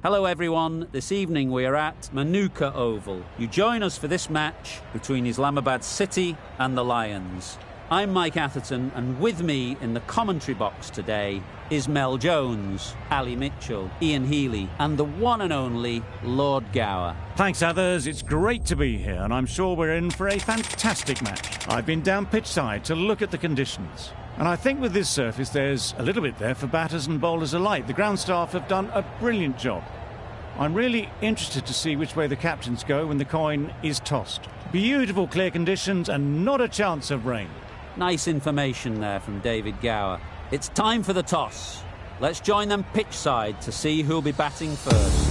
Hello everyone, this evening we are at Manuka Oval. You join us for this match between Islamabad City and the Lions. I'm Mike Atherton, and with me in the commentary box today is Mel Jones, Ali Mitchell, Ian Healy and the one and only Lord Gower. Thanks others, it's great to be here and I'm sure we're in for a fantastic match. I've been down pitch side to look at the conditions. And I think with this surface there's a little bit there for batters and bowlers alike. The ground staff have done a brilliant job. I'm really interested to see which way the captains go when the coin is tossed. Beautiful clear conditions and not a chance of rain. Nice information there from David Gower. It's time for the toss. Let's join them pitch side to see who'll be batting first.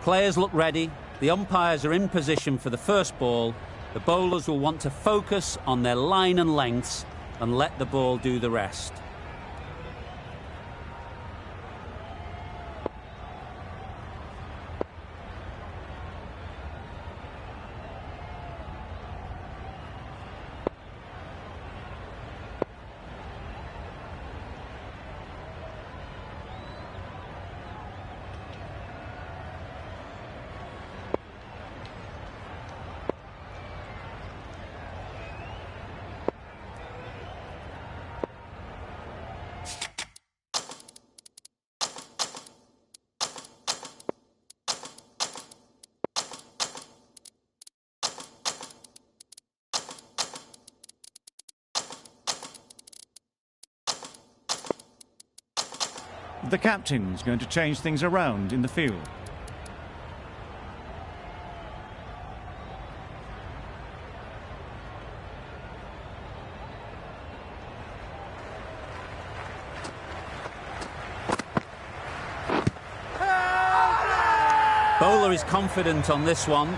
Players look ready, the umpires are in position for the first ball. The bowlers will want to focus on their line and lengths and let the ball do the rest. The captain's going to change things around in the field. Bowler is confident on this one.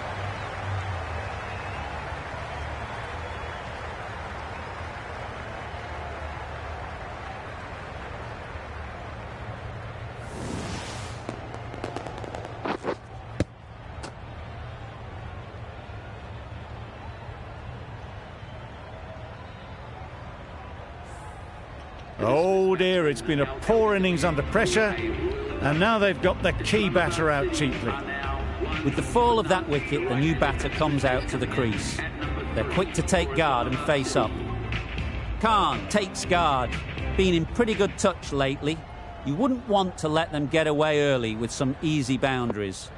Oh dear, it's been a poor innings under pressure, and now they've got the key batter out cheaply. With the fall of that wicket, the new batter comes out to the crease. They're quick to take guard and face up. Khan takes guard. Been in pretty good touch lately. You wouldn't want to let them get away early with some easy boundaries.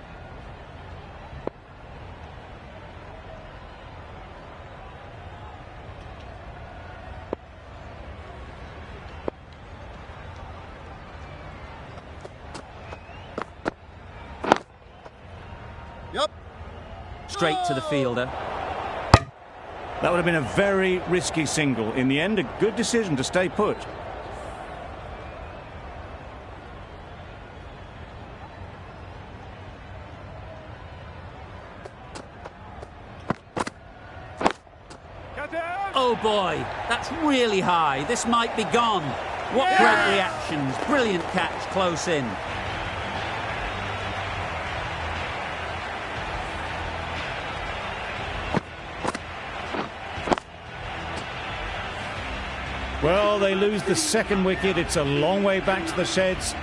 Straight to the fielder. That would have been a very risky single. In the end, a good decision to stay put. Oh boy, that's really high. This might be gone. What great reactions. Brilliant catch close in. Well, they lose the second wicket. It's a long way back to the sheds,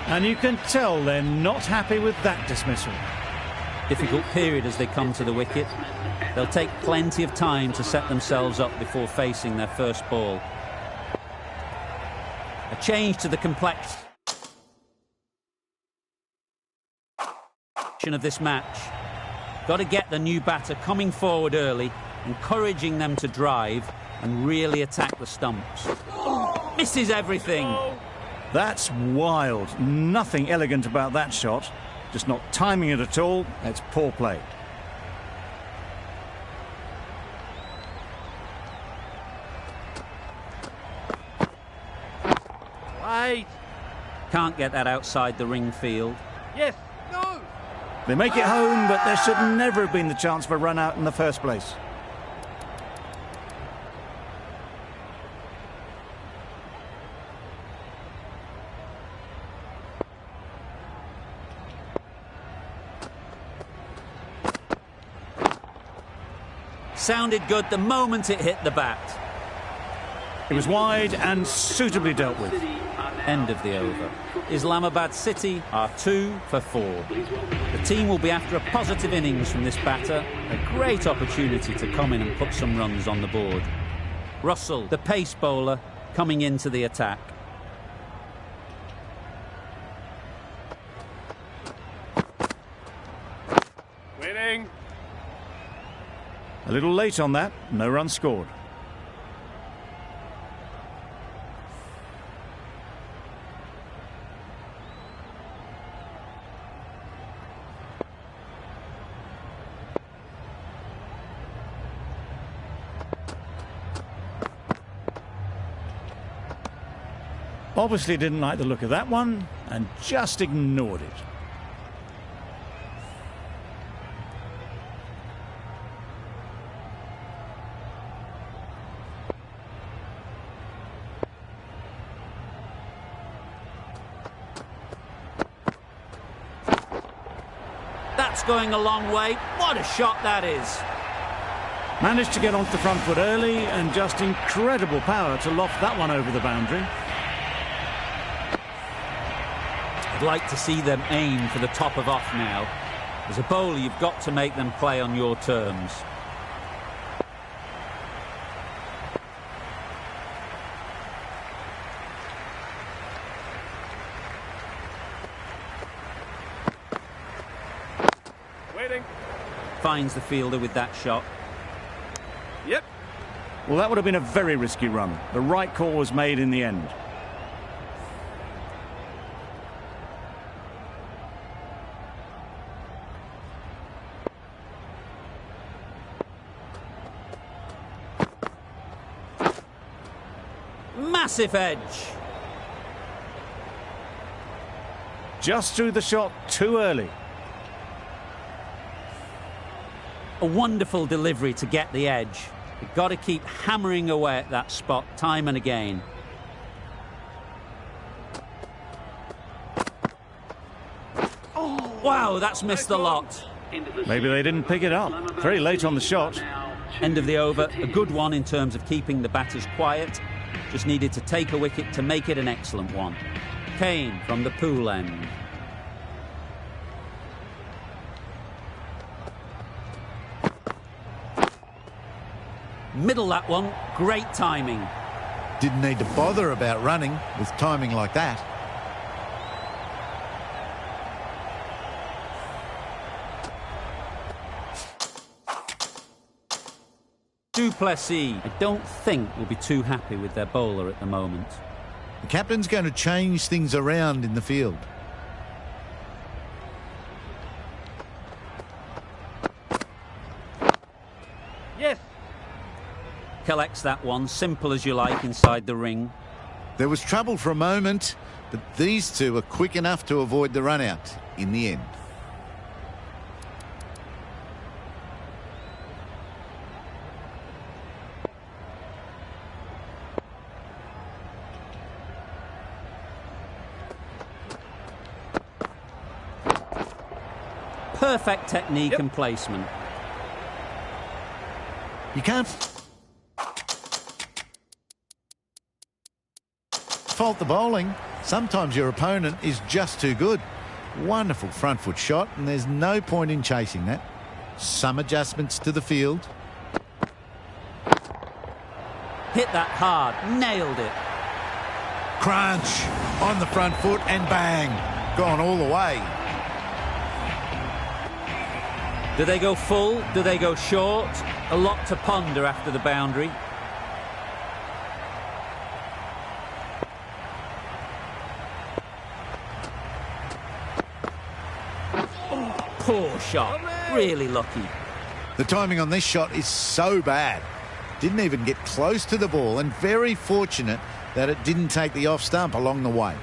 and you can tell they're not happy with that dismissal. Difficult period as they come to the wicket. They'll take plenty of time to set themselves up before facing their first ball. A change to the complexion of this match. Got to get the new batter coming forward early, encouraging them to drive and really attack the stumps. Misses everything. That's wild. Nothing elegant about that shot. Just not timing it at all. It's poor play. Right. Can't get that outside the ring field. Yes. No. They make it home, but there should never have been the chance for a run out in the first place. sounded good the moment it hit the bat. It was wide and suitably dealt with. End of the over. Islamabad City are 2 for 4. The team will be after a positive innings from this batter. A great opportunity to come in and put some runs on the board. Russell, the pace bowler, coming into the attack. Winning. A little late on that, no run scored. Obviously didn't like the look of that one and just ignored it. That's going a long way. What a shot that is. Managed to get onto the front foot early and just incredible power to loft that one over the boundary. I'd like to see them aim for the top of off now. As a bowler, you've got to make them play on your terms. Waiting. Finds the fielder with that shot. Yep. Well, that would have been a very risky run. The right call was made in the end. Massive edge. Just threw the shot too early. A wonderful delivery to get the edge. You've got to keep hammering away at that spot time and again. Wow, that's missed the lot. Maybe they didn't pick it up. Very late on the shot. End of the over. A good one in terms of keeping the batters quiet. Just needed to take a wicket to make it an excellent one. Kane from the pool end. Middle that one. Great timing. Didn't need to bother about running with timing like that. Duplessis, I don't think will be too happy with their bowler at the moment. The captain's going to change things around in the field. Yes. Collects that one, simple as you like, inside the ring. There was trouble for a moment, but these two are quick enough to avoid the run out in the end. Perfect technique and placement. You can't fault the bowling. Sometimes your opponent is just too good. Wonderful front foot shot, and there's no point in chasing that. Some adjustments to the field. Hit that hard, nailed it. Crunch on the front foot and bang, gone all the way. Do they go full? Do they go short? A lot to ponder after the boundary. Oh, poor shot. Really lucky. The timing on this shot is so bad. Didn't even get close to the ball, and very fortunate that it didn't take the off stump along the way.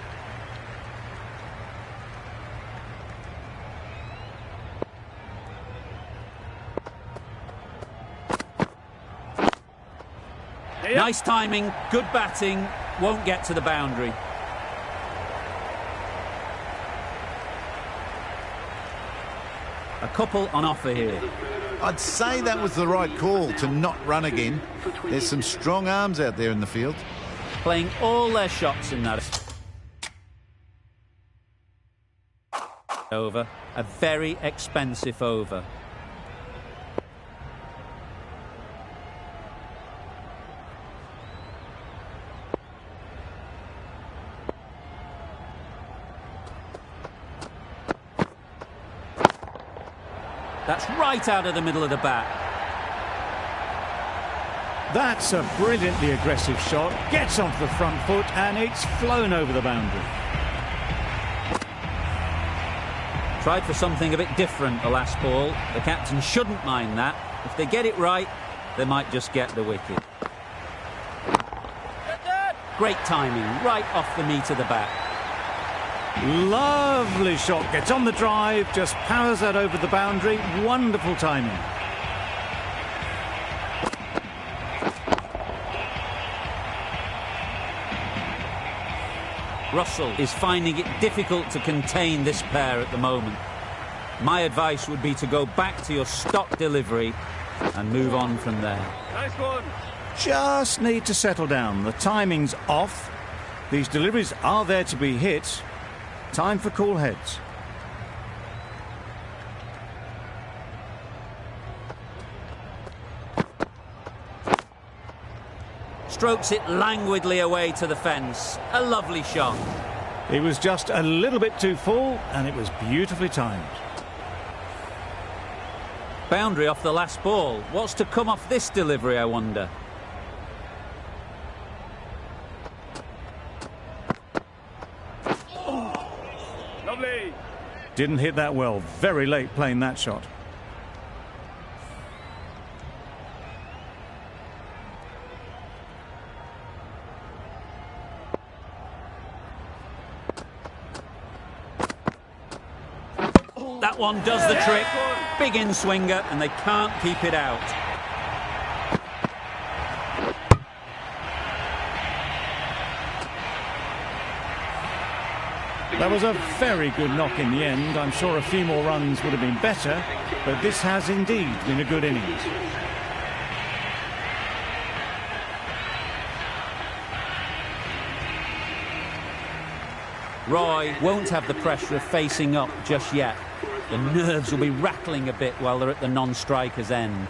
Nice timing, good batting, won't get to the boundary. A couple on offer here. I'd say that was the right call to not run again. There's some strong arms out there in the field. Playing all their shots in that over. A very expensive over. That's right out of the middle of the bat. That's a brilliantly aggressive shot. Gets onto the front foot and it's flown over the boundary. Tried for something a bit different the last ball. The captain shouldn't mind that. If they get it right, they might just get the wicket. Great timing, right off the meat of the bat. Lovely shot. Gets on the drive, just powers that over the boundary. Wonderful timing. Russell is finding it difficult to contain this pair at the moment. My advice would be to go back to your stock delivery and move on from there. Nice one. Just need to settle down. The timing's off. These deliveries are there to be hit. Time for cool heads. Strokes it languidly away to the fence. A lovely shot. It was just a little bit too full and it was beautifully timed. Boundary off the last ball. What's to come off this delivery, I wonder? Lovely. Didn't hit that well. Very late playing that shot. That one does the trick. Big in-swinger, and they can't keep it out. That was a very good knock in the end. I'm sure a few more runs would have been better, but this has indeed been a good innings. Roy won't have the pressure of facing up just yet. The nerves will be rattling a bit while they're at the non-striker's end.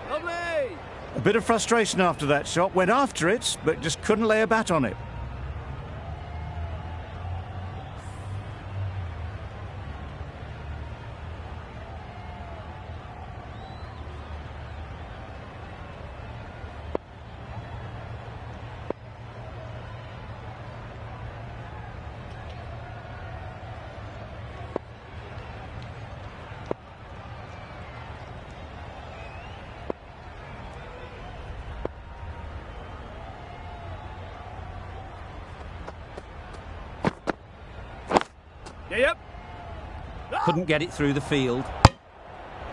Lovely. A bit of frustration after that shot. Went after it, but just couldn't lay a bat on it. Yep. Couldn't get it through the field.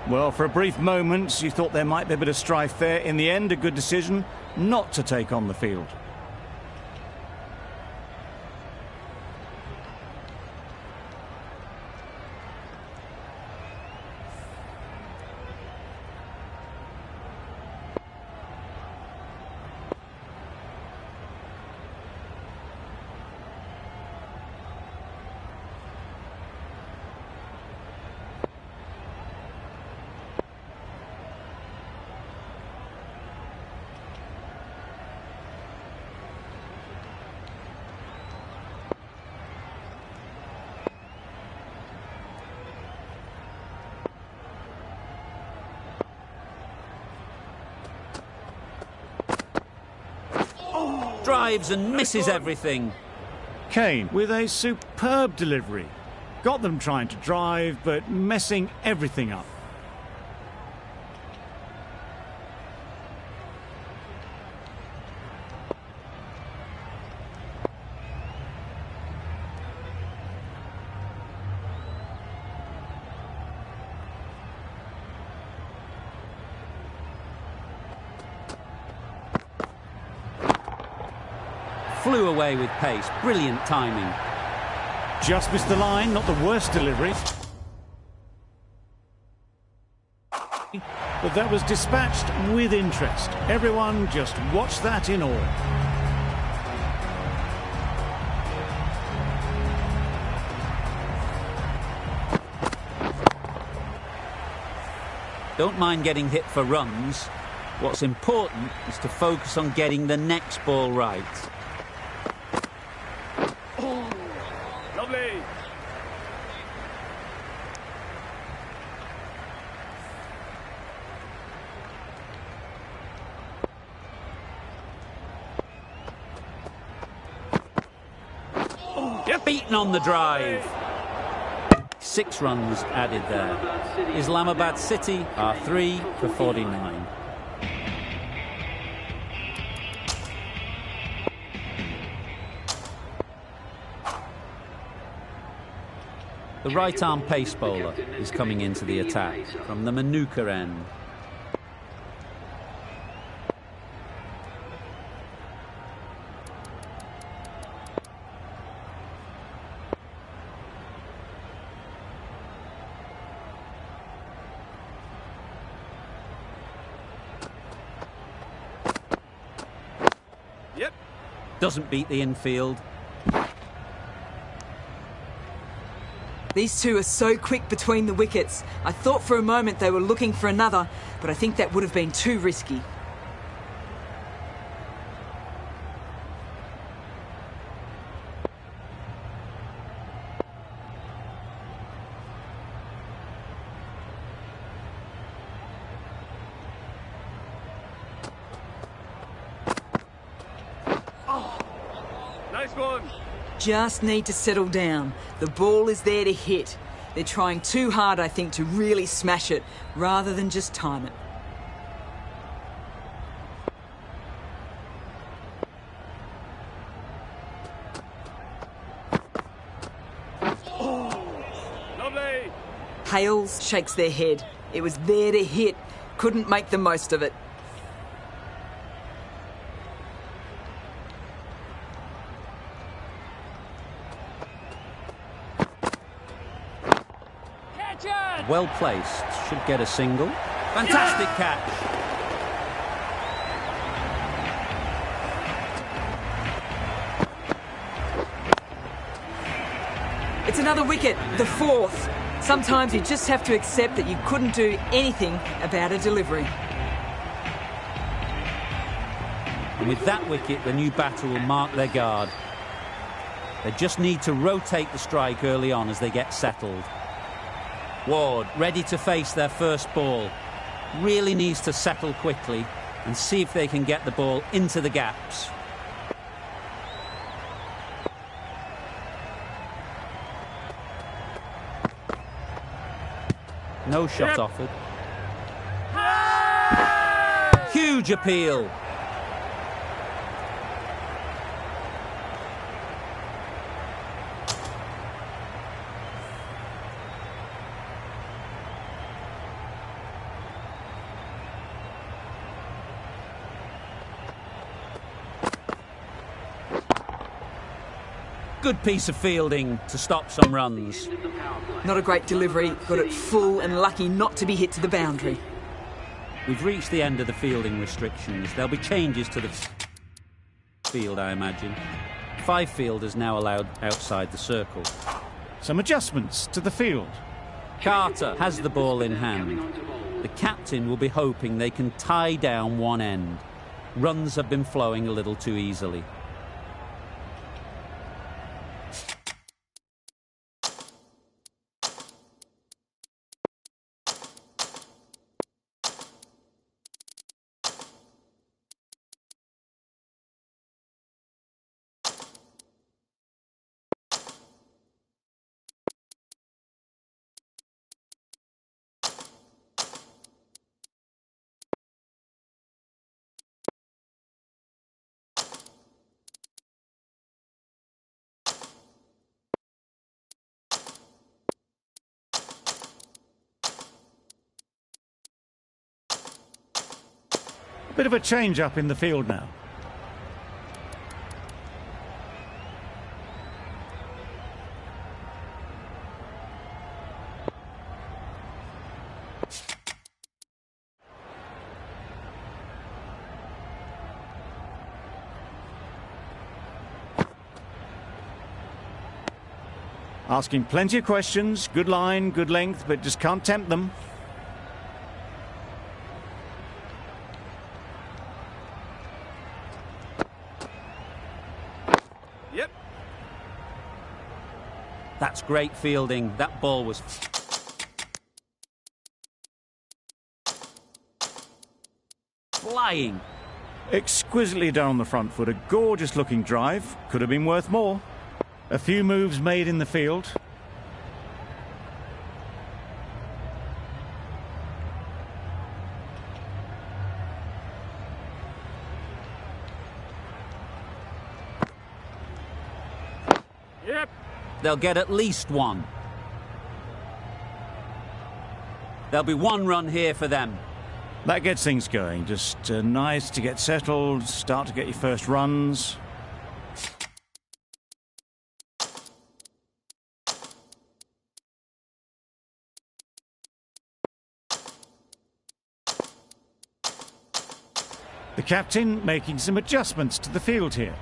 Well, for a brief moment, you thought there might be a bit of strife there. In the end, a good decision not to take on the field. Drives and misses everything. Kane with a superb delivery. Got them trying to drive, but messing everything up. flew away with pace. Brilliant timing. Just missed the line, not the worst delivery. But that was dispatched with interest. Everyone just watched that in awe. Don't mind getting hit for runs. What's important is to focus on getting the next ball right. Lovely. Beaten on the drive. 6 runs added there. Islamabad City are 3 for 49. The right-arm pace bowler is coming into the attack from the Manuka end. Yep. Doesn't beat the infield. These two are so quick between the wickets. I thought for a moment they were looking for another, but I think that would have been too risky. Nice one. Just need to settle down. The ball is there to hit. They're trying too hard, I think, to really smash it, rather than just time it. Lovely. Hales shakes their head. It was there to hit. Couldn't make the most of it. Well placed, should get a single. Fantastic catch. It's another wicket, the 4th. Sometimes you just have to accept that you couldn't do anything about a delivery. And with that wicket, the new batter will mark their guard. They just need to rotate the strike early on as they get settled. Ward, ready to face their first ball. Really needs to settle quickly and see if they can get the ball into the gaps. No shot offered. Huge appeal. Good piece of fielding to stop some runs. Not a great delivery, got it full and lucky not to be hit to the boundary. We've reached the end of the fielding restrictions. There'll be changes to the field, I imagine. 5 fielders now allowed outside the circle. Some adjustments to the field. Carter has the ball in hand. The captain will be hoping they can tie down one end. Runs have been flowing a little too easily. A bit of a change-up in the field now. Asking plenty of questions, good line, good length, but just can't tempt them. Yep. That's great fielding. That ball was... flying. Exquisitely done on the front foot. A gorgeous looking drive. Could have been worth more. A few moves made in the field. Yep. They'll get at least one. There'll be one run here for them. That gets things going. Just nice to get settled, start to get your first runs. The captain making some adjustments to the field here.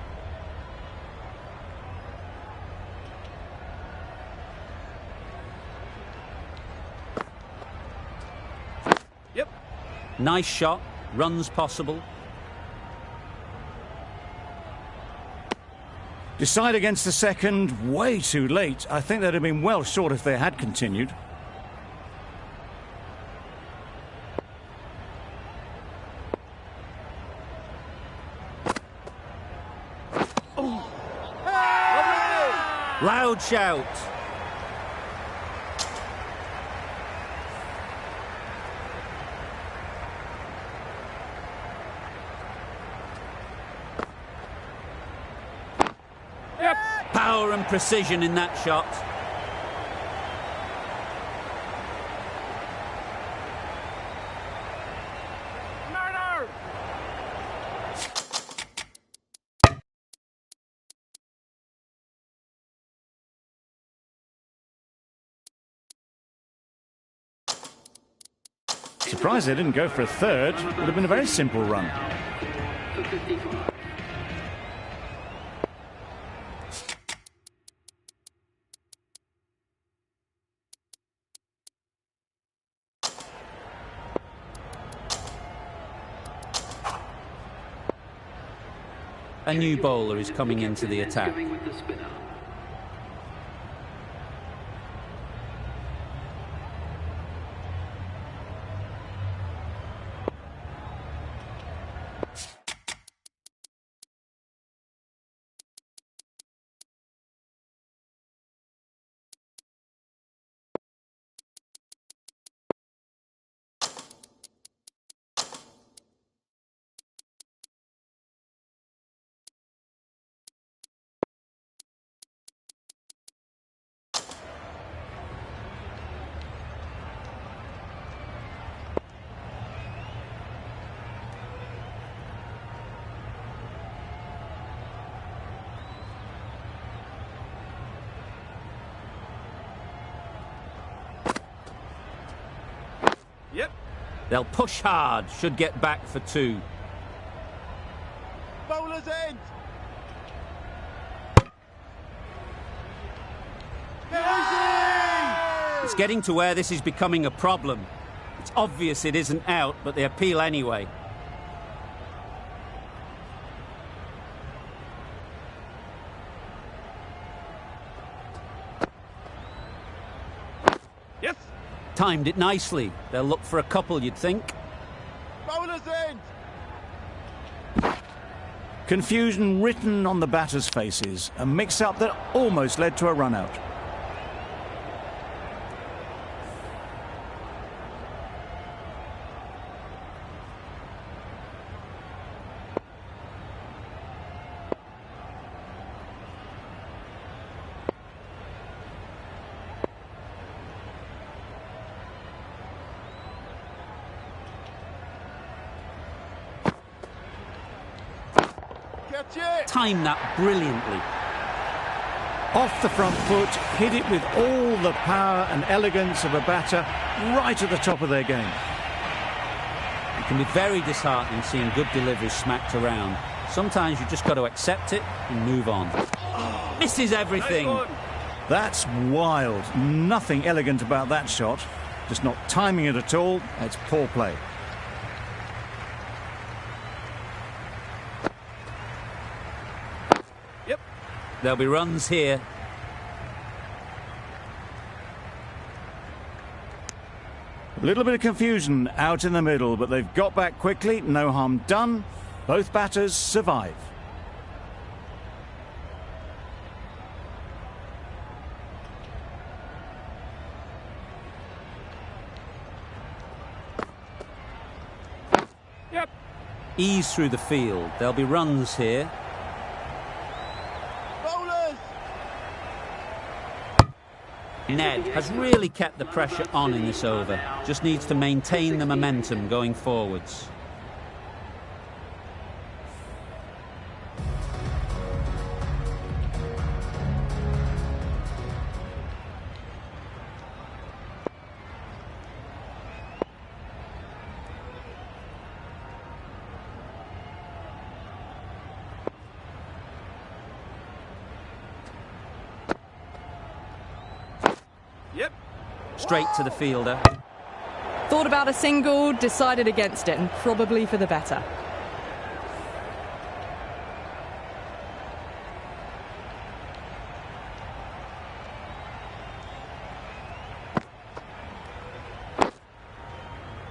Yep. Nice shot. Runs possible. Decide against the second, way too late. I think they'd have been well short if they had continued. Loud shout. Yep. Power and precision in that shot. Murder. Surprised they didn't go for a third. Would have been a very simple run. A new bowler is coming into the attack. Yep. They'll push hard, should get back for two. Bowler's end. It's getting to where this is becoming a problem. It's obvious it isn't out, but they appeal anyway. Yes. Timed it nicely. They'll look for a couple, you'd think. Bowler's end. Confusion written on the batters' faces. A mix-up that almost led to a run-out. Catch it. Timed that brilliantly. Off the front foot, hit it with all the power and elegance of a batter right at the top of their game. It can be very disheartening seeing good deliveries smacked around. Sometimes you just got to accept it and move on. Misses everything. Nice one. That's wild. Nothing elegant about that shot. Just not timing it at all. It's poor play. Yep. There'll be runs here. A little bit of confusion out in the middle, but they've got back quickly. No harm done. Both batters survive. Yep. Ease through the field. There'll be runs here. Bowlers. Ned has really kept the pressure on in this over. Just needs to maintain the momentum going forwards. Yep. Straight to the fielder. Thought about a single, decided against it, and probably for the better.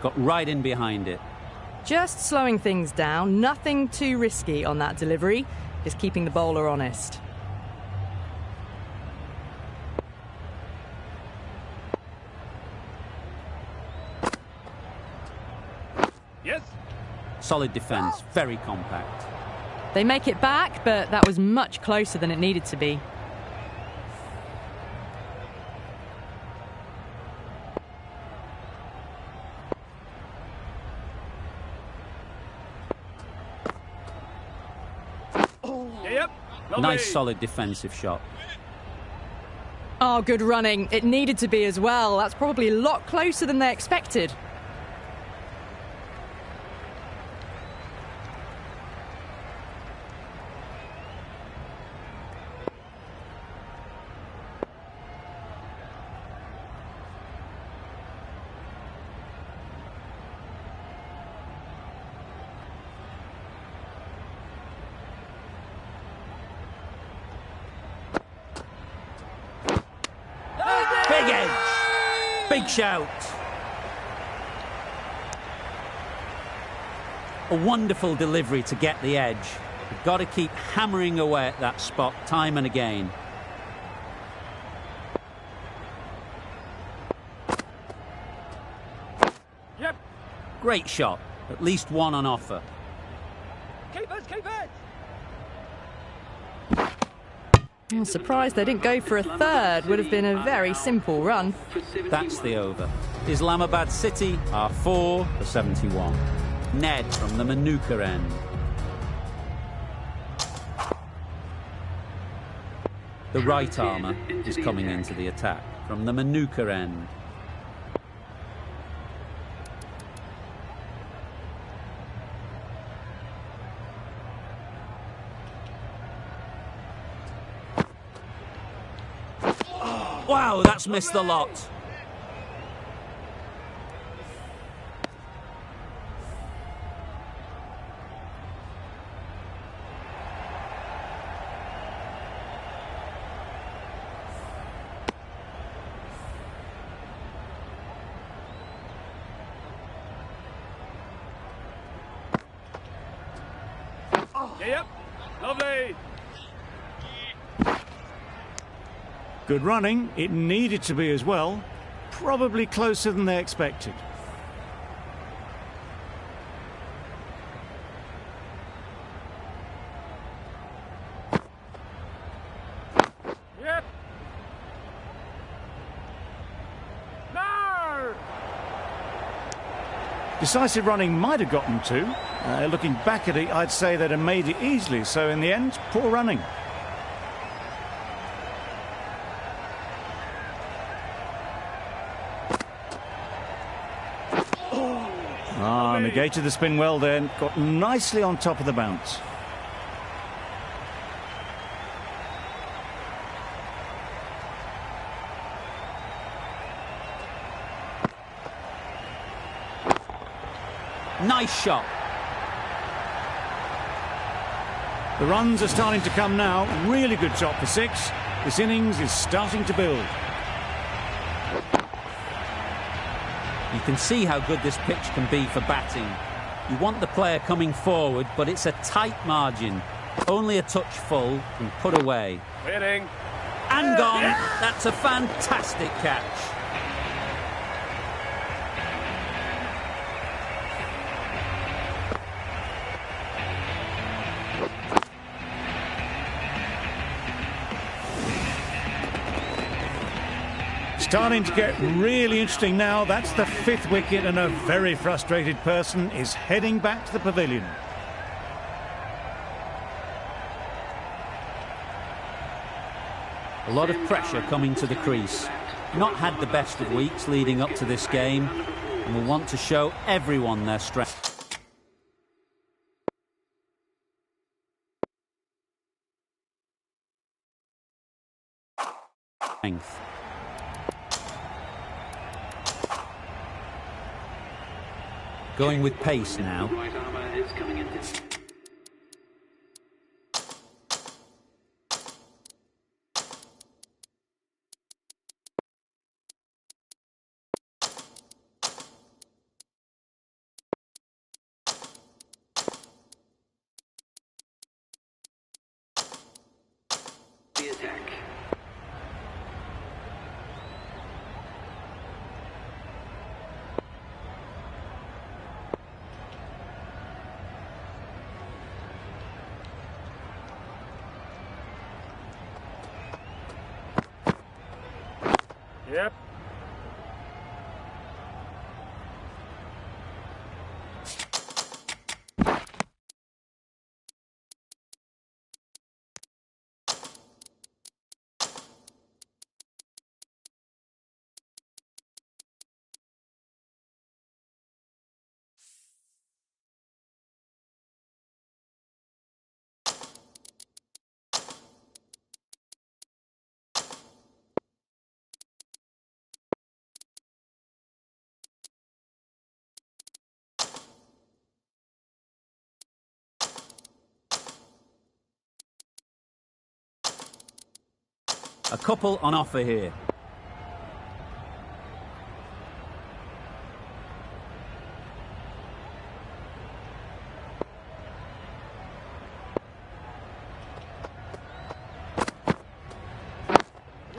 Got right in behind it. Just slowing things down, nothing too risky on that delivery, just keeping the bowler honest. Yes. Solid defence, very compact. They make it back, but that was much closer than it needed to be. Yep. Lovely. Nice solid defensive shot. Oh, good running. It needed to be as well. That's probably a lot closer than they expected. Big edge. Big shout. A wonderful delivery to get the edge. You've got to keep hammering away at that spot time and again. Yep. Great shot. At least one on offer. Keep it. Keep it. I'm surprised they didn't go for a third. Would have been a very simple run. That's the over. Islamabad City are 4 for 71. Ned from the Manuka end. The right armour is coming into the attack from the Manuka end. Wow, that's missed the lot. Yep. Lovely. Good running. It needed to be as well. Probably closer than they expected. Yep. No. Decisive running might have gotten two. Looking back at it, I'd say they'd have made it easily. So in the end, poor running. Negated the spin well then. Got nicely on top of the bounce. Nice shot. The runs are starting to come now. Really good shot for 6. This innings is starting to build. You can see how good this pitch can be for batting. You want the player coming forward, but it's a tight margin. Only a touch full and put away. Winning. And gone. That's a fantastic catch. Starting to get really interesting now. That's the 5th wicket, and a very frustrated person is heading back to the pavilion. A lot of pressure coming to the crease. Not had the best of weeks leading up to this game, and will want to show everyone their strength. Going with pace now. The attack. Yep. A couple on offer here.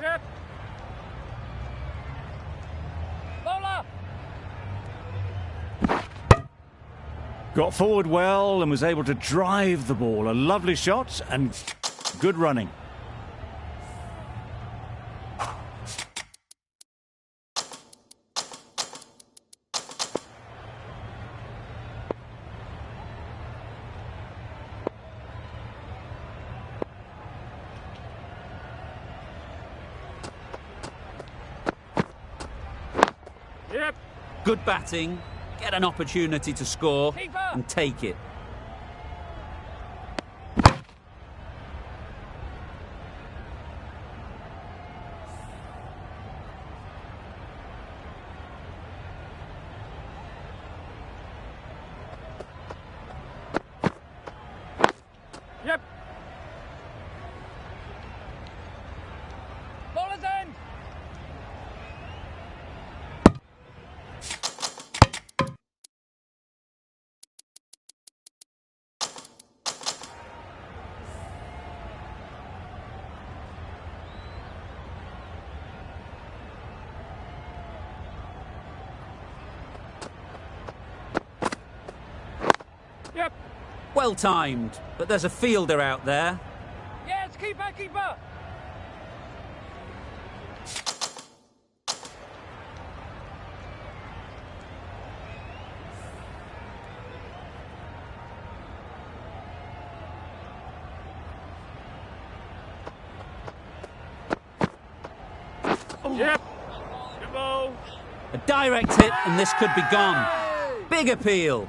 Yep. Bowler. Got forward well and was able to drive the ball. A lovely shot and good running. Yep. Good batting, get an opportunity to score Keeper. and take it. Yep. Bowler's end. Yep. Well timed, but there's a fielder out there. Yes, keeper, keeper. Yep. Good ball. A direct hit and this could be gone. Big appeal.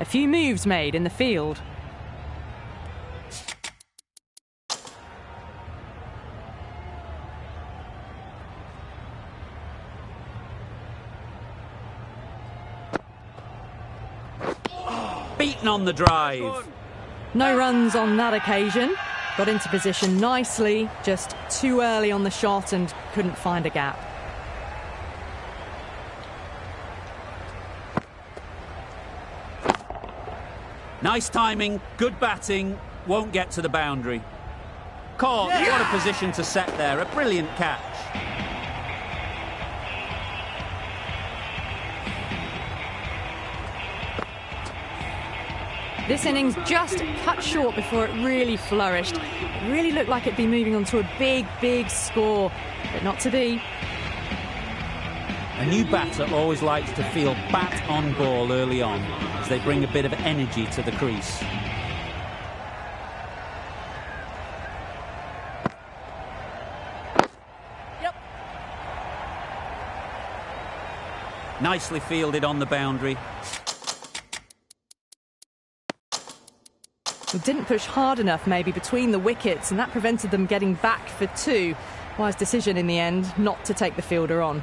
A few moves made in the field. Beaten on the drive. No runs on that occasion. Got into position nicely, just too early on the shot and couldn't find a gap. Nice timing, good batting, won't get to the boundary. Caught, what a position to set there, a brilliant catch. This innings just cut short before it really flourished. It really looked like it'd be moving on to a big, big score, but not to be. A new batter always likes to feel bat on ball early on, as they bring a bit of energy to the crease. Yep. Nicely fielded on the boundary. Didn't push hard enough maybe between the wickets, and that prevented them getting back for two. Wise decision in the end not to take the fielder on.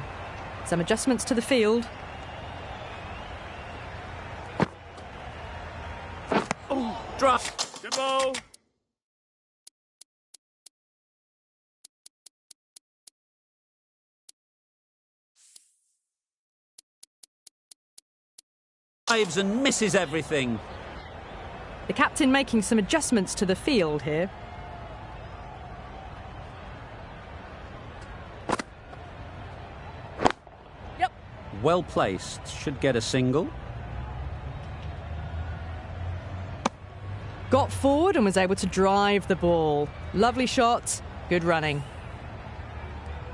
Some adjustments to the field. Oh, drop. Good ball. Dives and misses everything. The captain making some adjustments to the field here. Yep. Well placed, should get a single. Got forward and was able to drive the ball. Lovely shot, good running.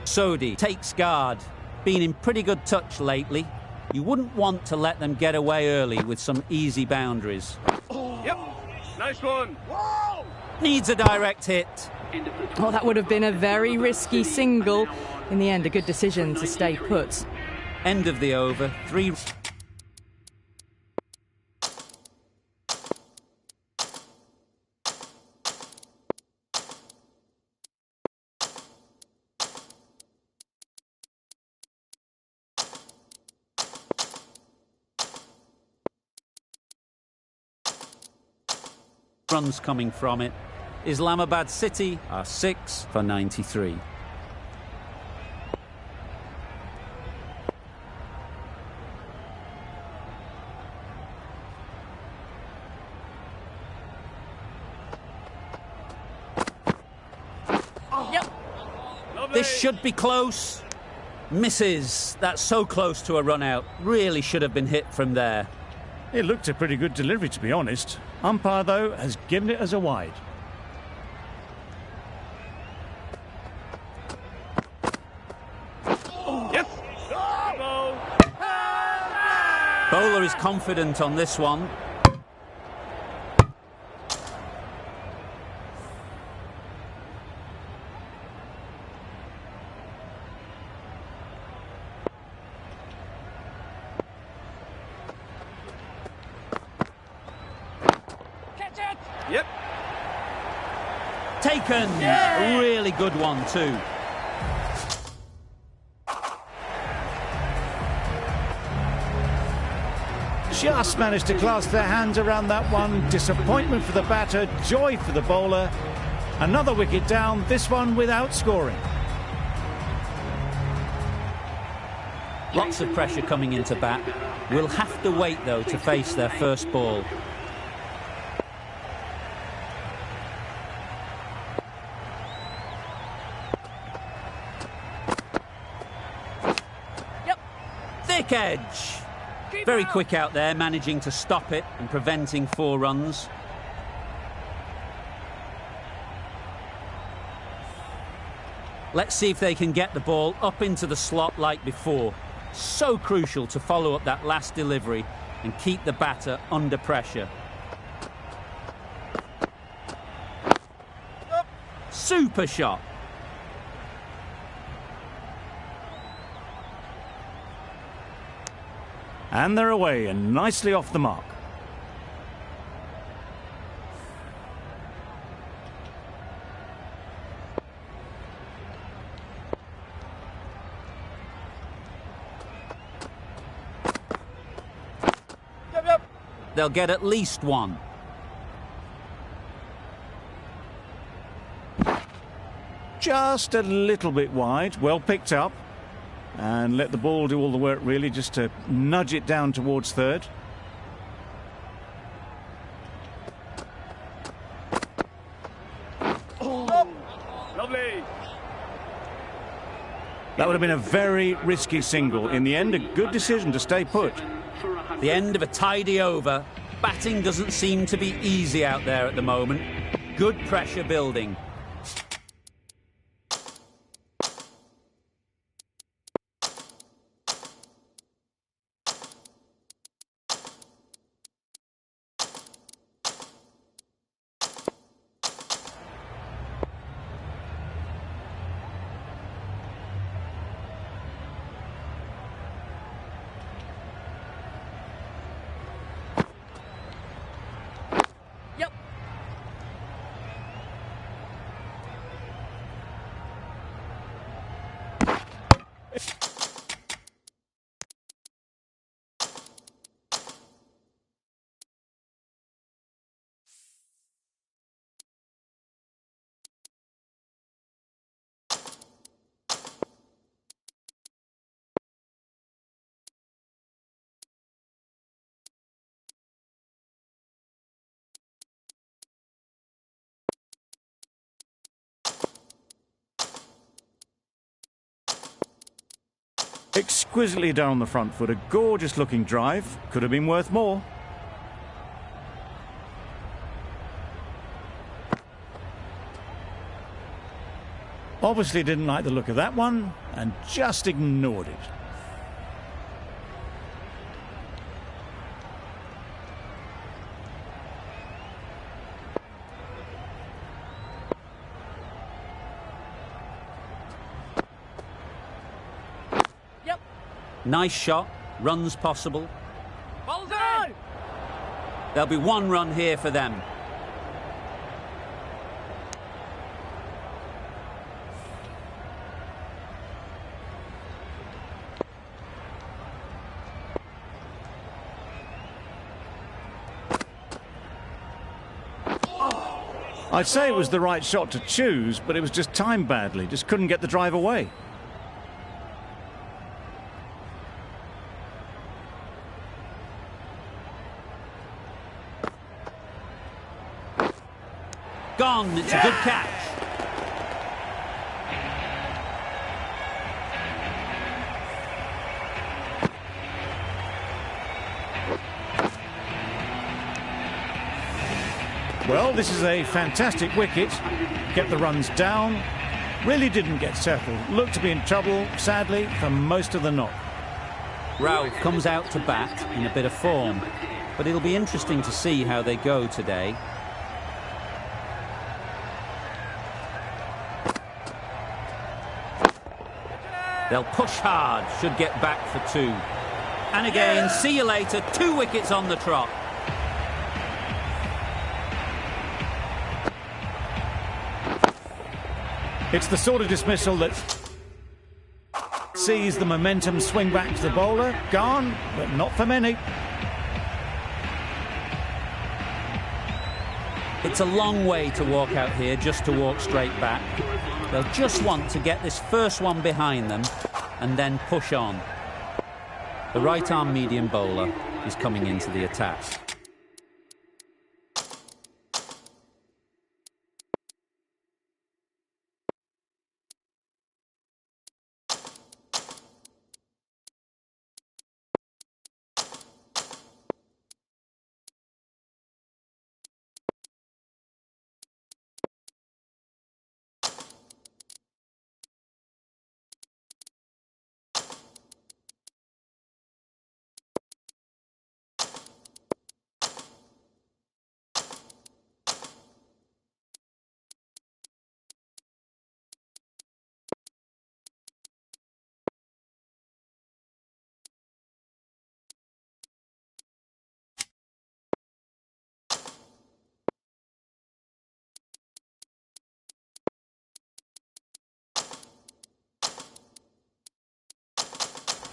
Sodhi takes guard. Been in pretty good touch lately. You wouldn't want to let them get away early with some easy boundaries. Yep. Nice one. Needs a direct hit. Oh, that would have been a very risky single. In the end, a good decision to stay put. End of the over. 3. Runs coming from it. Islamabad City are 6 for 93. Yep. This should be close. Misses. That's so close to a run out. Really should have been hit from there. It looked a pretty good delivery, to be honest. Umpire, though, has given it as a wide. Yes. Good ball. Bowler is confident on this one. Catch it. Yep. Taken. A really good one too. Just managed to clasp their hands around that one. Disappointment for the batter, joy for the bowler. Another wicket down, this one without scoring. Lots of pressure coming into bat. Will have to wait though to face their first ball. Yep. Thick edge. Very quick out there, managing to stop it and preventing 4 runs. Let's see if they can get the ball up into the slot like before. So crucial to follow up that last delivery and keep the batter under pressure. Super shot. And they're away and nicely off the mark. they'll get at least one. Just a little bit wide, well picked up. And let the ball do all the work, really, just to nudge it down towards third. Lovely. That would have been a very risky single. In the end, a good decision to stay put. The end of a tidy over. Batting doesn't seem to be easy out there at the moment. Good pressure building. Exquisitely down the front foot, a gorgeous looking drive. Could have been worth more. Obviously didn't like the look of that one and just ignored it. Nice shot, runs possible. Ball's in! There'll be one run here for them. I'd say it was the right shot to choose, but it was just timed badly. Just couldn't get the drive away. Gone, it's a good catch. Well, this is a fantastic wicket. Kept the runs down. Really didn't get settled. Looked to be in trouble, sadly, for most of the knock. Ralph comes out to bat in a bit of form, but it'll be interesting to see how they go today. They'll push hard, should get back for two. And again, see you later, 2 wickets on the trot. It's the sort of dismissal that sees the momentum swing back to the bowler. Gone, but not for many. It's a long way to walk out here, just to walk straight back. They'll just want to get this first one behind them and then push on. The right-arm medium bowler is coming into the attack.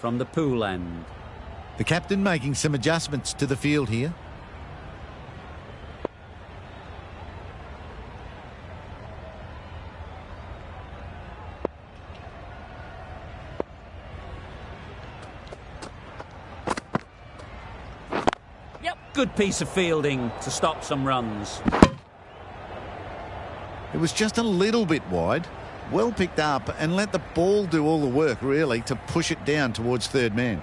From the pool end. The captain making some adjustments to the field here. Good piece of fielding to stop some runs. It was just a little bit wide. Well picked up and let the ball do all the work, really, to push it down towards third man.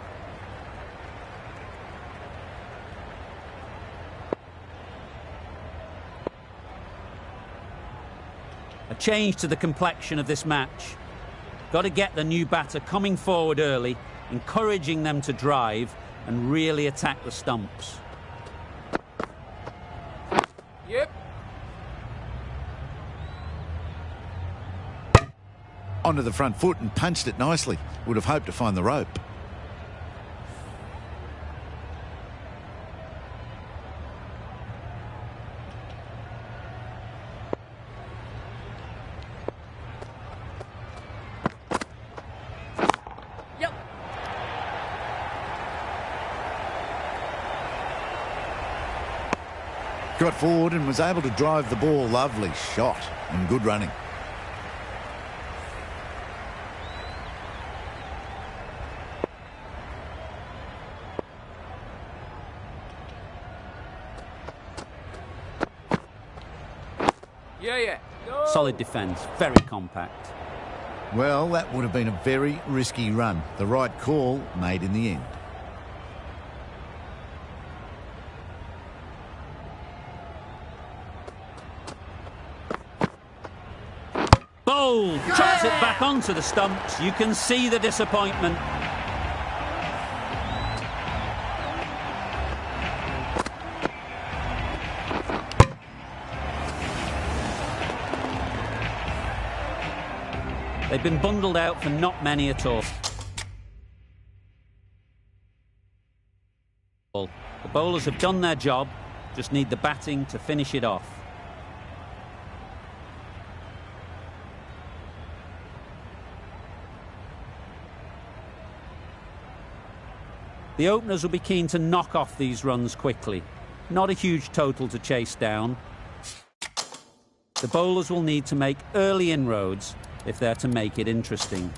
A change to the complexion of this match. Got to get the new batter coming forward early, encouraging them to drive and really attack the stumps. Yep. Onto the front foot and punched it nicely. Would have hoped to find the rope. Yep. Got forward and was able to drive the ball. Lovely shot and good running. Yeah. Go. Solid defence, very compact. Well, that would have been a very risky run. The right call made in the end. Bold! Chops it back onto the stumps. You can see the disappointment. They've been bundled out for not many at all. The bowlers have done their job, just need the batting to finish it off. The openers will be keen to knock off these runs quickly. Not a huge total to chase down. The bowlers will need to make early inroads if they're to make it interesting.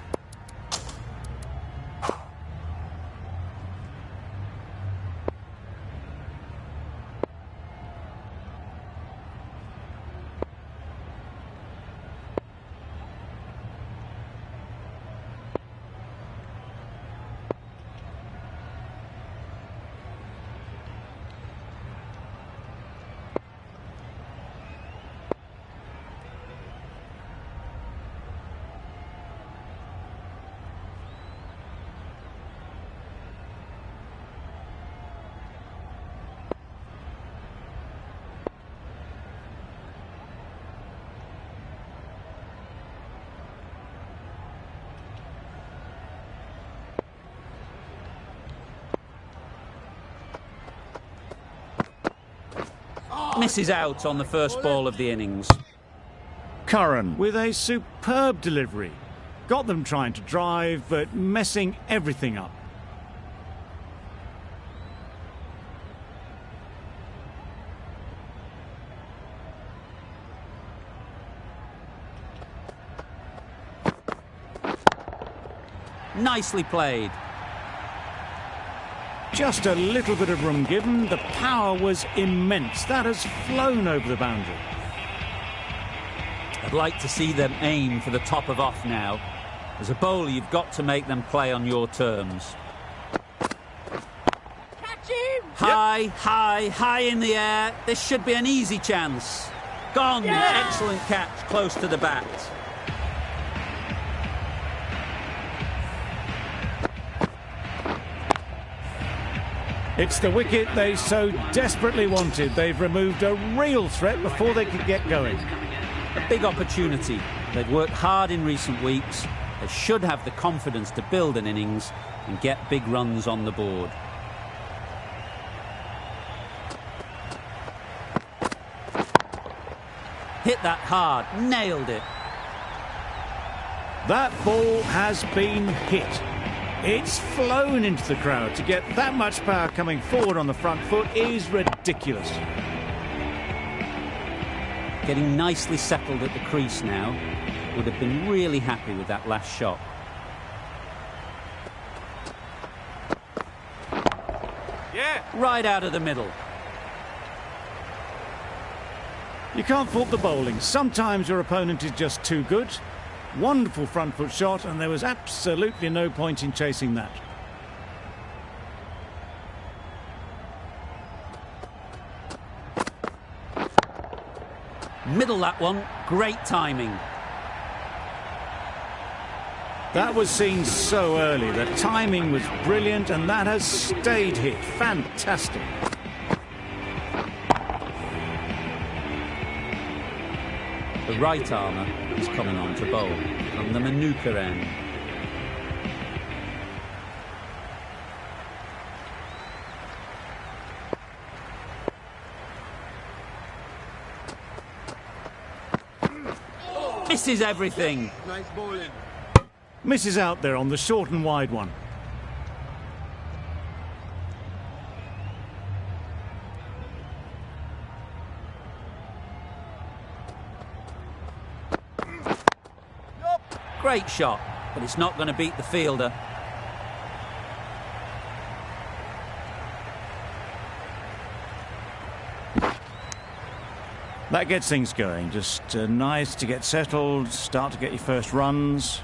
Misses out on the first ball of the innings. Curran with a superb delivery. Got them trying to drive, but messing everything up. Nicely played. Just a little bit of room given. The power was immense. That has flown over the boundary. I'd like to see them aim for the top of off now. As a bowler, you've got to make them play on your terms. Catch him. High in the air. This should be an easy chance. Gone. Yeah. Excellent catch, close to the bat. It's the wicket they so desperately wanted. They've removed a real threat before they could get going. A big opportunity. They've worked hard in recent weeks. They should have the confidence to build an innings and get big runs on the board. Hit that hard, nailed it. That ball has been hit. It's flown into the crowd. To get that much power coming forward on the front foot is ridiculous. Getting nicely settled at the crease now. Would have been really happy with that last shot. Yeah. Right out of the middle. You can't fault the bowling. Sometimes your opponent is just too good. Wonderful front foot shot, and there was absolutely no point in chasing that. Middle that one. Great timing. That was seen so early. The timing was brilliant, and that has stayed hit. Fantastic. The right armour is coming on to bowl from the Manuka end. Misses everything. Nice bowling. Misses out there on the short and wide one. Great shot, but it's not going to beat the fielder. That gets things going. Just nice to get settled, start to get your first runs.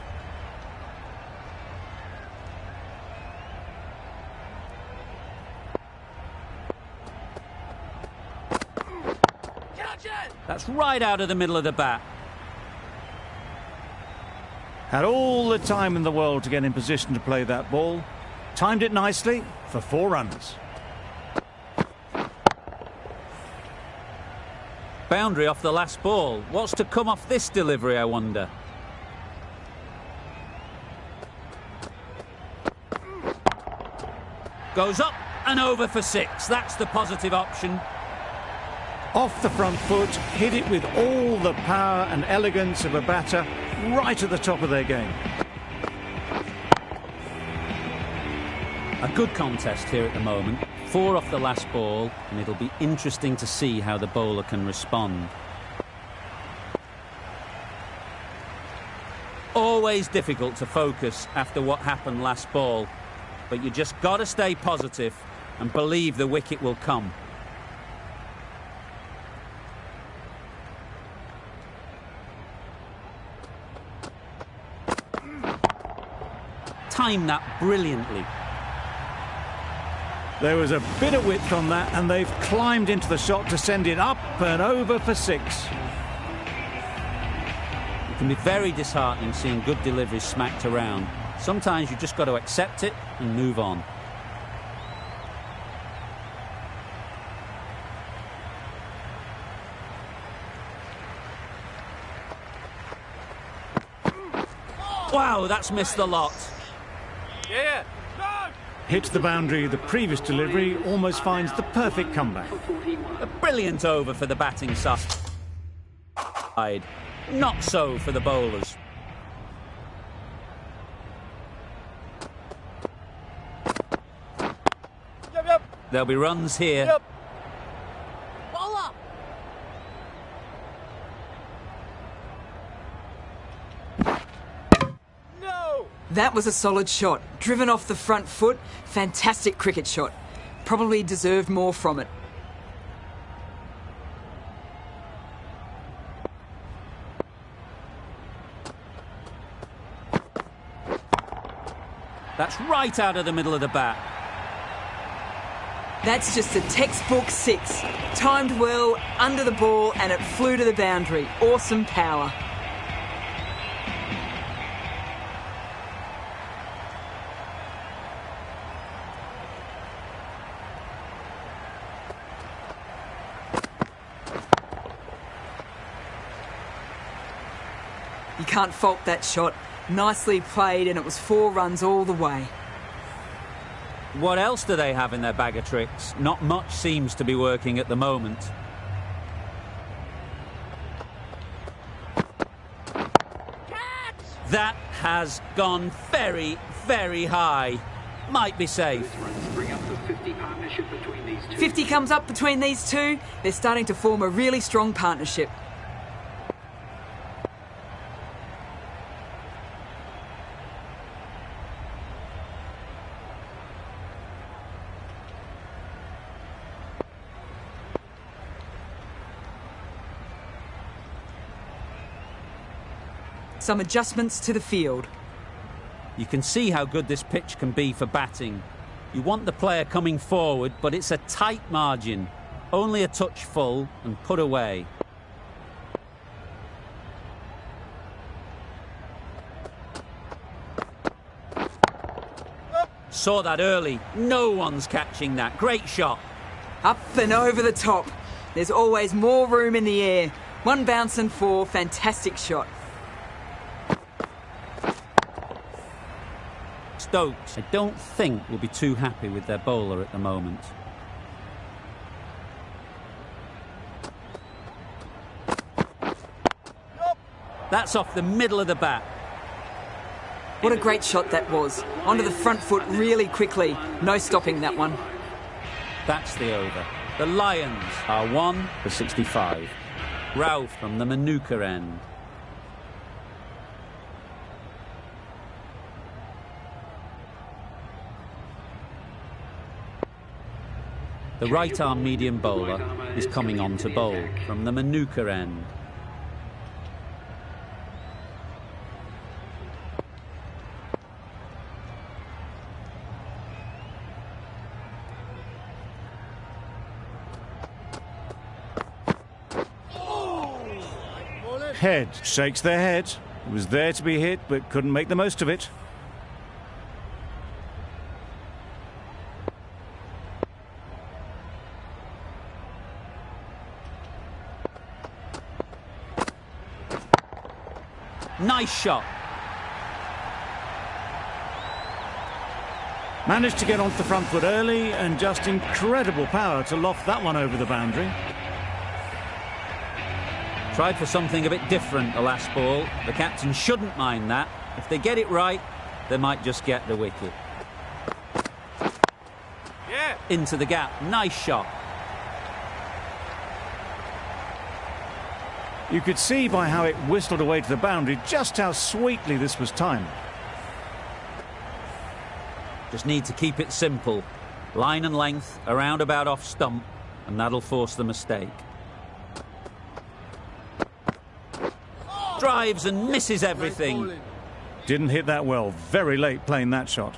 That's right out of the middle of the bat. Had all the time in the world to get in position to play that ball. Timed it nicely for 4 runs. Boundary off the last ball. What's to come off this delivery, I wonder? Goes up and over for 6. That's the positive option. Off the front foot, hit it with all the power and elegance of a batter, right at the top of their game. A good contest here at the moment. 4 off the last ball, and it'll be interesting to see how the bowler can respond. Always difficult to focus after what happened last ball, but you just got to stay positive and believe the wicket will come. Timed that brilliantly. There was a bit of width on that, and they've climbed into the shot to send it up and over for 6. It can be very disheartening seeing good deliveries smacked around. Sometimes you've just got to accept it and move on. Wow, that's missed the lot. Yeah. No. Hits the boundary, the previous delivery almost finds the perfect comeback. A brilliant over for the batting side. Not so for the bowlers. Yep. There'll be runs here. Yep. Bowler. No. That was a solid shot. Driven off the front foot. Fantastic cricket shot. Probably deserved more from it. That's right out of the middle of the bat. That's just a textbook 6. Timed well, under the ball, and it flew to the boundary. Awesome power. You can't fault that shot. Nicely played, and it was 4 runs all the way. What else do they have in their bag of tricks? Not much seems to be working at the moment. That has gone very, very high. Might be safe. 50 comes up between these two. They're starting to form a really strong partnership. some adjustments to the field. You can see how good this pitch can be for batting. You want the player coming forward, but it's a tight margin. Only a touch full and put away. Saw that early. No one's catching that. Great shot. Up and over the top. There's always more room in the air. One bounce and four. Fantastic shot. Stokes, I don't think, will be too happy with their bowler at the moment. That's off the middle of the bat. What a great shot that was. Onto the front foot really quickly. No stopping that one. That's the over. The Lions are 1 for 65. Ralph from the Manuka end. The right-arm medium bowler is coming on to bowl from the Manuka end. Head shakes their head. It was there to be hit, but couldn't make the most of it. Nice shot. Managed to get onto the front foot early and just incredible power to loft that one over the boundary. Tried for something a bit different the last ball. The captain shouldn't mind that. If they get it right, they might just get the wicket. Yeah. Into the gap. Nice shot. You could see by how it whistled away to the boundary just how sweetly this was timed. Just need to keep it simple. Line and length, around about off stump, and that'll force the mistake. Drives and misses everything. Didn't hit that well. Very late playing that shot.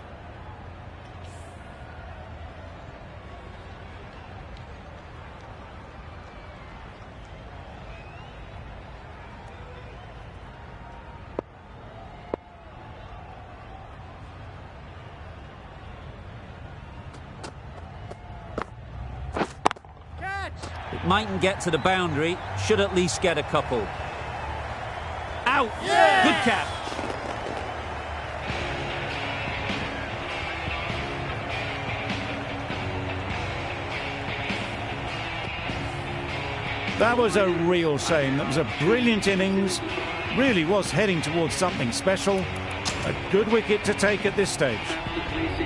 It mightn't get to the boundary, should at least get a couple. Out! Yeah! Good catch. That was a real shame. That was a brilliant innings. Really was heading towards something special. A good wicket to take at this stage.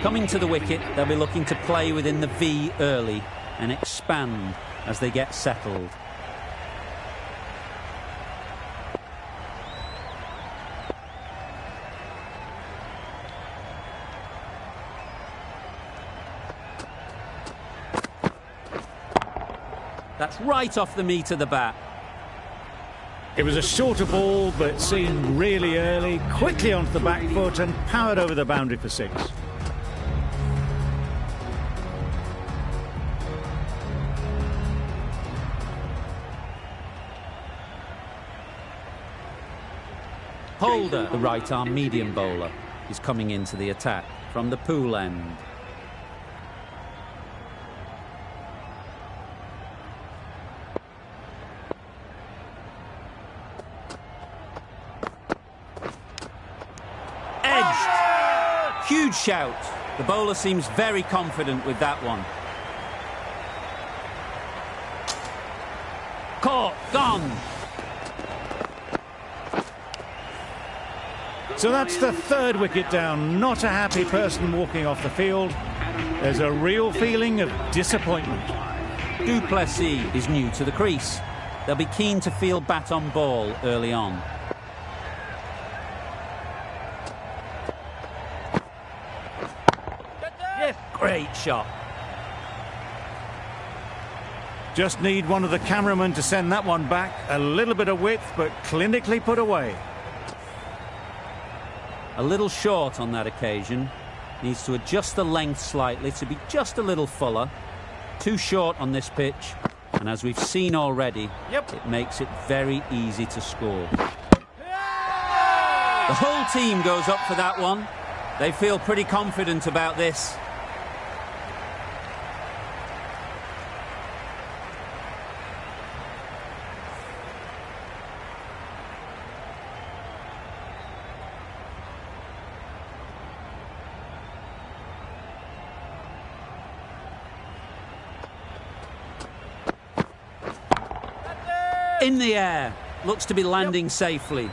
Coming to the wicket, they'll be looking to play within the V early and expand as they get settled. That's right off the meat of the bat. It was a shorter ball, but seen really early, quickly onto the back foot and powered over the boundary for 6. Holder, the right-arm medium bowler, is coming into the attack from the Pool end. Edged! Huge shout. The bowler seems very confident with that one. Caught, gone. So that's the 3rd wicket down. Not a happy person walking off the field. There's a real feeling of disappointment. Du Plessis is new to the crease. They'll be keen to feel bat on ball early on. Yes. Great shot. Just need one of the cameramen to send that one back. A little bit of width, but clinically put away. A little short on that occasion. Needs to adjust the length slightly to be just a little fuller. Too short on this pitch. And as we've seen already, it makes it very easy to score. The whole team goes up for that one. They feel pretty confident about this. In the air, looks to be landing safely.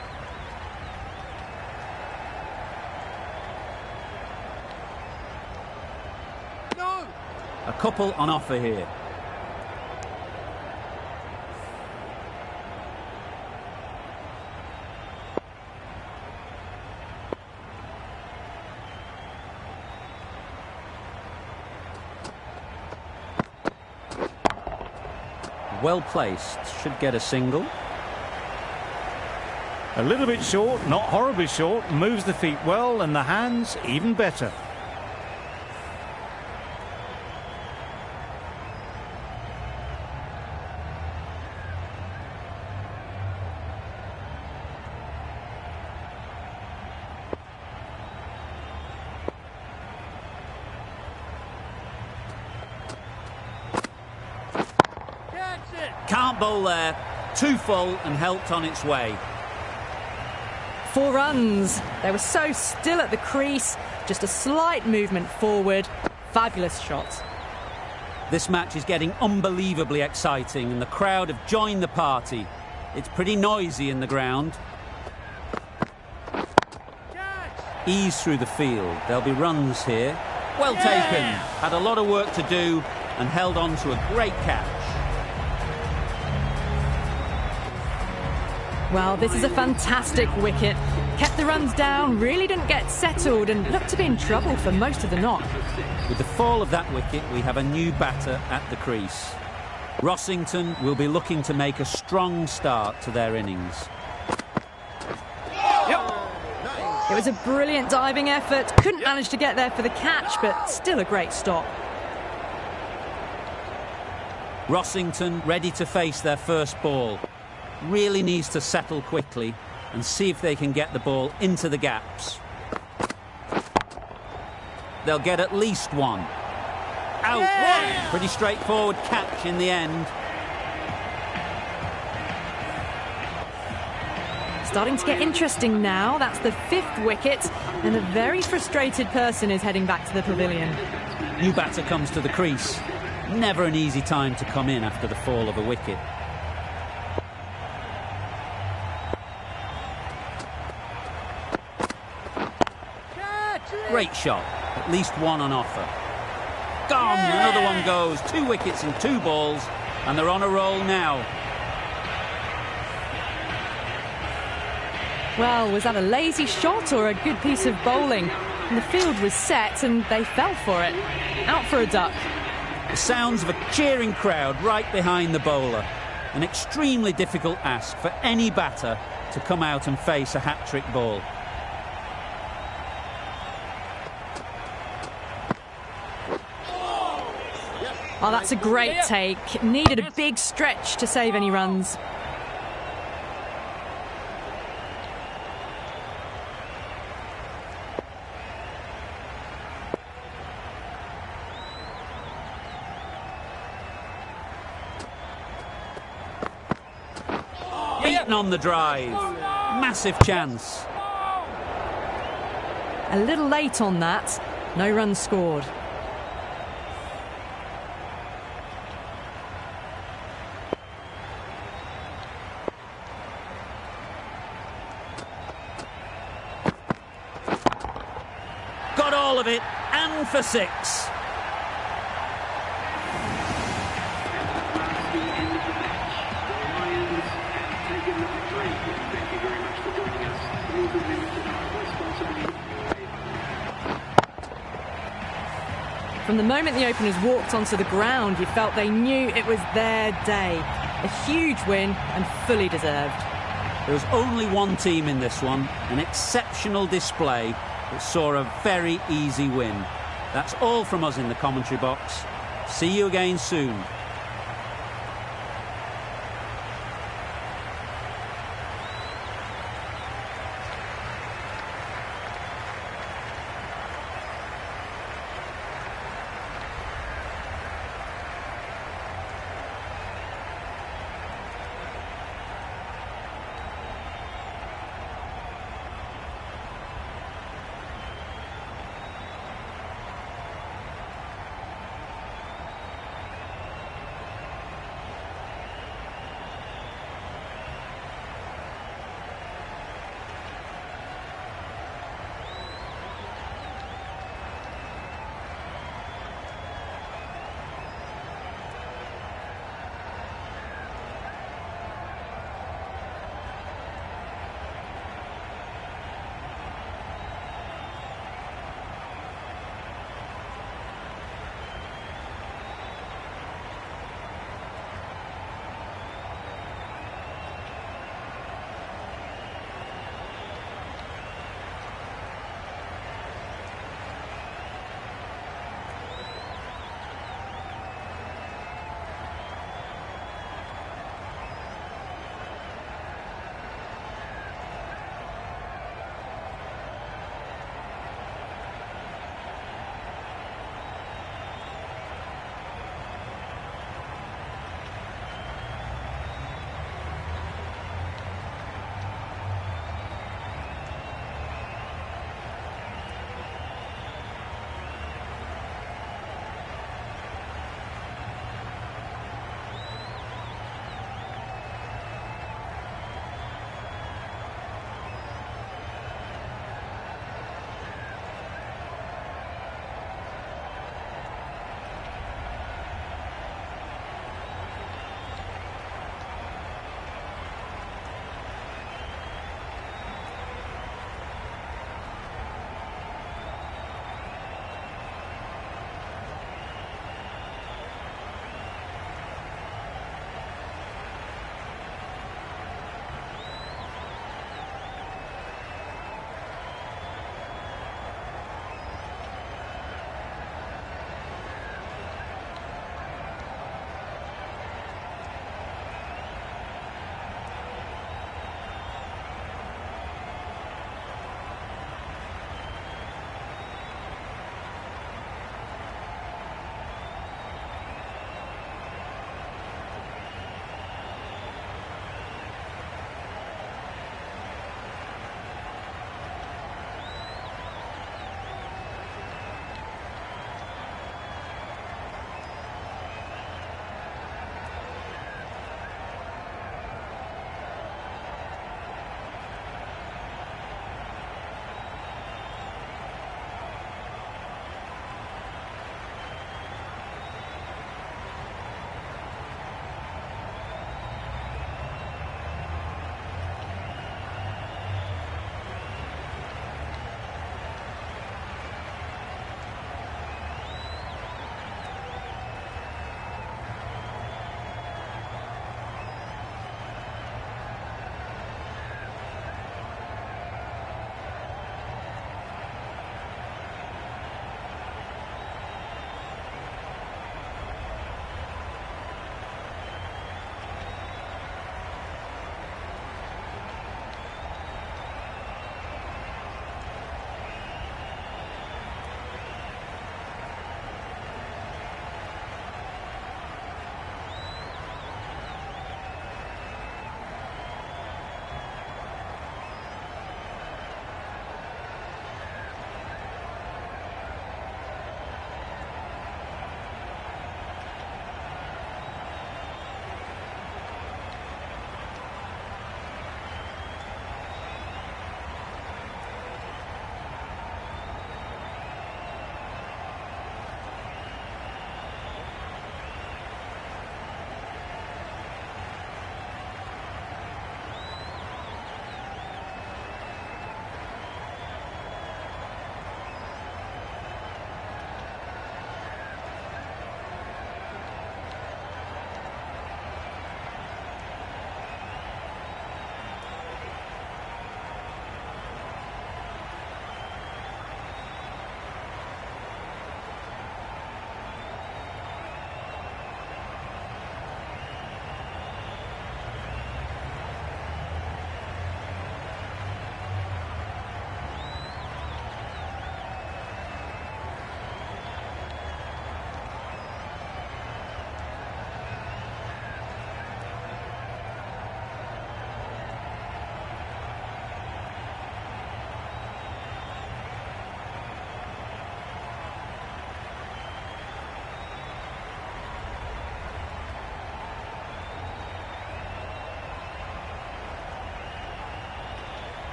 No! A couple on offer here. Well placed, should get a single. A little bit short, not horribly short, moves the feet well and the hands even better. Can't bowl there. Too full and helped on its way. 4 runs. They were so still at the crease. Just a slight movement forward. Fabulous shot. This match is getting unbelievably exciting and the crowd have joined the party. It's pretty noisy in the ground. Ease through the field. There'll be runs here. Well taken. Had a lot of work to do and held on to a great catch. Well, this is a fantastic wicket. Kept the runs down, really didn't get settled and looked to be in trouble for most of the knock. With the fall of that wicket, we have a new batter at the crease. Rossington will be looking to make a strong start to their innings. It was a brilliant diving effort. Couldn't manage to get there for the catch, but still a great stop. Rossington ready to face their first ball. Really needs to settle quickly and see if they can get the ball into the gaps. They'll get at least one. Out! Pretty straightforward catch in the end. Starting to get interesting now. That's the 5th wicket and a very frustrated person is heading back to the pavilion. New batter comes to the crease. Never an easy time to come in after the fall of a wicket. Great shot. At least one on offer. Gone. Another one goes. 2 wickets and 2 balls. And they're on a roll now. Well, was that a lazy shot or a good piece of bowling? And the field was set and they fell for it. Out for a duck. The sounds of a cheering crowd right behind the bowler. An extremely difficult ask for any batter to come out and face a hat-trick ball. Oh, that's a great take. Needed a big stretch to save any runs. Beaten on the drive. Massive chance. A little late on that. No runs scored. Got all of it, and for 6. From the moment the openers walked onto the ground, you felt they knew it was their day. A huge win and fully deserved. There was only one team in this one, an exceptional display that saw a very easy win. That's all from us in the commentary box. See you again soon.